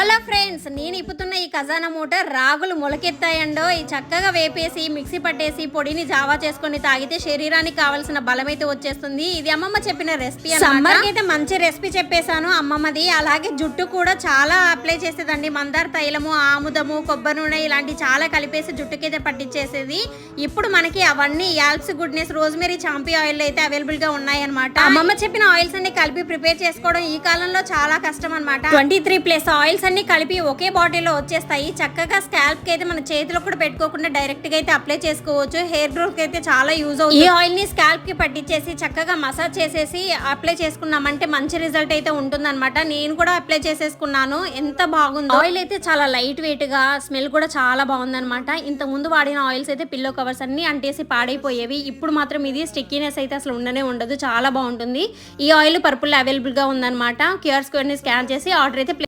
Hello friends, నేను ఇప్పుతున్న ఈ ఖజానా మూట రాగులు మొలకెత్తాయండో. ఈ చక్కగా వేపేసి మిక్సీ పట్టేసి పొడిని జావా చేసుకొని తాగితే శరీరానికి కావాల్సిన బలమైతే వచ్చేస్తుంది. ఇది అమ్మమ్మ చెప్పిన రెసిపీ అన్నమాట. అయితే మంచి రెసిపీ చెప్పేశాను అమ్మమ్మది. అలాగే జుట్టు కూడా చాలా అప్లై చేసేదండి. మందార తైలము, ఆముదము, కొబ్బరి నూనె ఇలాంటి చాలా కలిపేసి జుట్టుకైతే పట్టించేసేది. ఇప్పుడు మనకి అవన్నీ యాల్ప్స్ గుడ్నెస్, రోజ్మెరీ, చాంపీ ఆయిల్ అయితే అవైలబుల్ గా ఉన్నాయన్నమాట. అమ్మమ్మ చెప్పిన ఆయిల్స్ అన్ని కలిపి ప్రిపేర్ చేసుకోవడం ఈ కాలంలో చాలా కష్టం అనమాట. 23+ ఆయిల్స్ అన్ని కలిపి ఒకే బాటిల్లో వచ్చేస్తాయి. చక్కగా స్కాల్ప్ కి అయితే మన చేతిలో కూడా పెట్టుకోకుండా డైరెక్ట్ గా అయితే అప్లై చేసుకోవచ్చు. హెయిర్ గ్రోత్ కి అయితే చాలా యూజ్ అవుతుంది. ఈ ఆయిల్ ని స్కాల్ప్ కి పట్టించేసి చక్కగా మసాజ్ చేసేసి అప్లై చేసుకున్నామంటే మంచి రిజల్ట్ అయితే ఉంటుందన్నమాట. నేను కూడా అప్లై చేసేసుకున్నాను. ఎంత బాగుంది. ఆయిల్ అయితే చాలా లైట్ వెయిట్ గా, స్మెల్ కూడా చాలా బాగుందన్నమాట. ఇంత ముందు వాడిన ఆయిల్స్ అయితే పిల్లో కవర్స్ అన్ని అంటేసి పాడైపోయేవి. ఇప్పుడు మాత్రం ఇది స్టిక్కీనెస్ అయితే అసలు ఉండనే ఉండదు. చాలా బాగుంటుంది. ఈ ఆయిల్ పర్పుల్ అవైలబుల్ గా ఉందన్నమాట. క్యూఆర్ కోడ్ ని స్కాన్ చేసి ఆర్డర్ అయితే